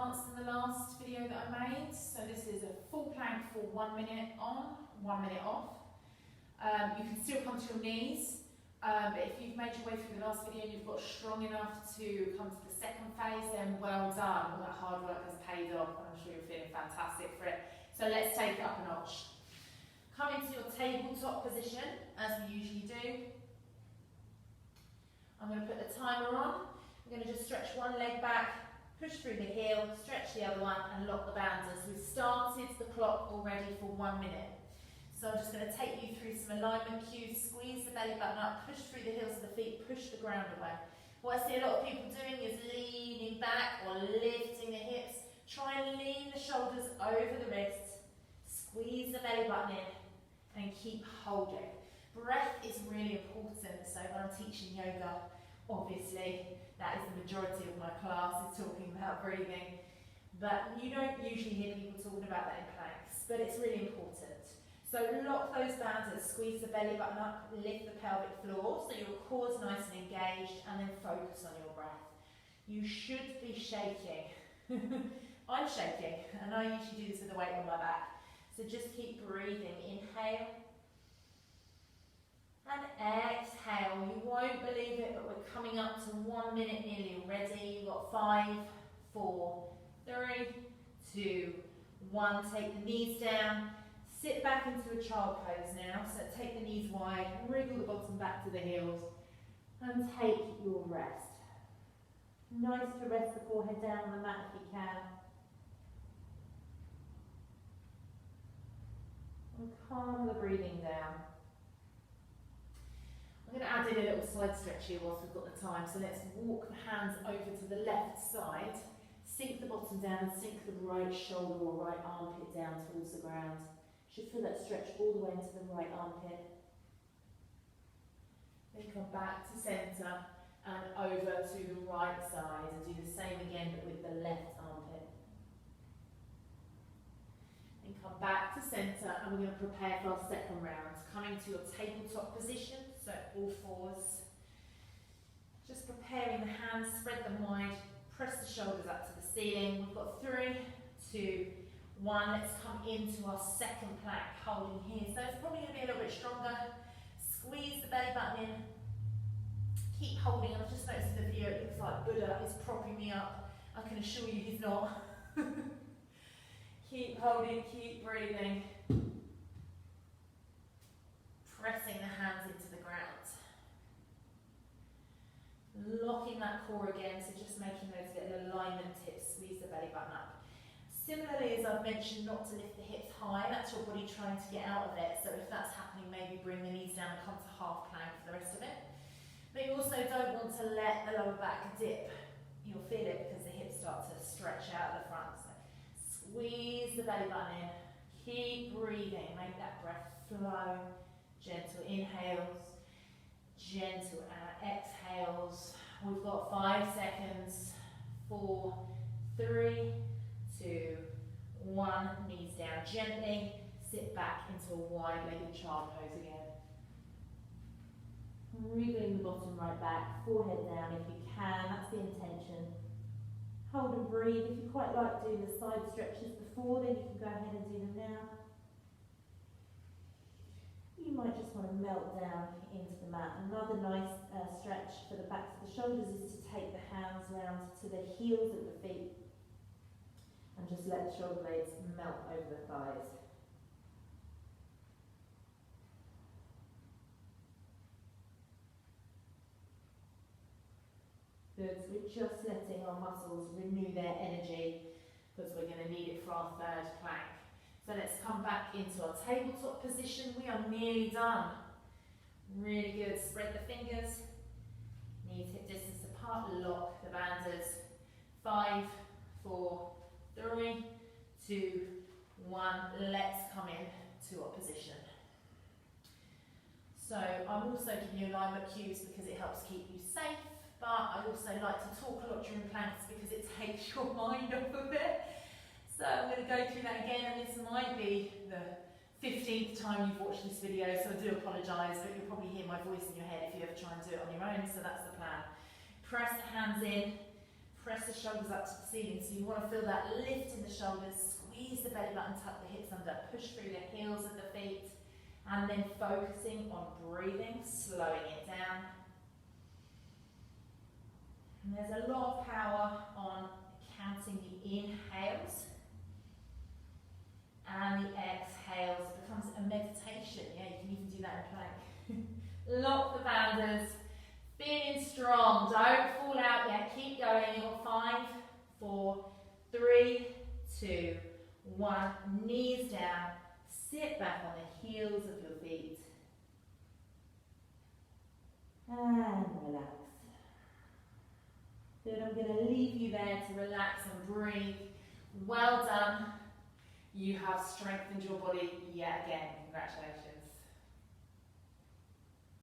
advanced than the last video that I made. So this is a full plank for 1 minute on, 1 minute off. You can still come to your knees, but if you've made your way through the last video and you've got strong enough to come to the second phase, then well done. All that hard work has paid off, and I'm sure you're feeling fantastic for it. So let's take it up a notch. Come into your tabletop position, as we usually do. I'm going to put the timer on. I'm going to just stretch one leg back, push through the heel, stretch the other one, and lock the banders. We've started the clock already for 1 minute. So I'm just going to take you through some alignment cues. Squeeze the belly button up, push through the heels of the feet, push the ground away. What I see a lot of people doing is leaning back or lifting the hips. Try and lean the shoulders over the wrists, squeeze the belly button in, and keep holding. Breath is really important, so when I'm teaching yoga, obviously that is the majority of my class is talking about breathing, but you don't usually hear people talking about that in planks, but it's really important. So lock those banders, squeeze the belly button up, lift the pelvic floor so your core's nice and engaged, and then focus on your breath. You should be shaking. I'm shaking, and I usually do this with a weight on my back. So just keep breathing. Inhale and exhale. You won't believe it, but we're coming up to 1 minute nearly already. You've got 5, 4, 3, 2, 1. Take the knees down. Sit back into a child pose now. So take the knees wide, wriggle the bottom back to the heels, and take your rest. Nice to rest the forehead down on the mat if you can. And calm the breathing down. I'm going to add in a little side stretch here whilst we've got the time. So let's walk the hands over to the left side, sink the bottom down, and sink the right shoulder or right armpit down towards the ground. You should feel that stretch all the way into the right armpit. Then come back to centre and over to the right side, and do the same again but with the left armpit. Then come back to centre, and we're going to prepare for our second round. Coming to your tabletop position, so all fours. Just preparing the hands, spread them wide, press the shoulders up to the ceiling. We've got 3, 2, 1. Let's come into our second plank, holding here. So it's probably going to be a little bit stronger. Squeeze the belly button in. Keep holding. I've just noticed in the video it looks like Buddha is propping me up. I can assure you he's not. Keep holding, keep breathing. Pressing the hands into the ground. Locking that core again, so just making those little alignment tips. Squeeze the belly button up. Similarly, as I've mentioned, not to lift the hips high. That's your body trying to get out of it. So if that's happening, maybe bring the knees down and come to half plank for the rest of it. But you also don't want to let the lower back dip. You'll feel it because the hips start to stretch out at the front. So squeeze the belly button in. Keep breathing. Make that breath flow. Gentle inhales. Gentle exhales. We've got 5 seconds. 4, 3, 2, 1. Knees down gently. Sit back into a wide-legged child pose again. Wriggling the bottom right back, forehead down if you can, that's the intention. Hold and breathe. If you quite like doing the side stretches before, then you can go ahead and do them now. You might just want to melt down into the mat. Another nice stretch for the backs of the shoulders is to take the hands round to the heels of the feet and just let the shoulder blades melt over the thighs. Good, so we're just letting our muscles renew their energy because we're going to need it for our third plank. So let's come back into our tabletop position. We are nearly done. Really good. Spread the fingers. Knees hip distance apart. Lock the banders. 5, 4, 3, 2, 1. Let's come in to our position. So I'm also giving you alignment cues because it helps keep you safe. But I also like to talk a lot during planks because it takes your mind off of it. So I'm going to go through that again, and this might be the 15th time you've watched this video, so I do apologise, but you'll probably hear my voice in your head if you ever try and do it on your own, so that's the plan. Press the hands in, Press the shoulders up to the ceiling. So you want to feel that lift in the shoulders, squeeze the belly button, tuck the hips under, push through the heels of the feet, and then focusing on breathing, slowing it down. And there's a lot of power on counting the inhales and the exhales. It becomes a meditation. Yeah, you can even do that in plank. Lock the banders. Feeling strong. Don't fall out yet. Keep going. You've got 5, 4, 3, 2, 1. Knees down. Sit back on the heels of your feet. And relax. Good. I'm going to leave you there to relax and breathe. Well done. You have strengthened your body yet again. Congratulations.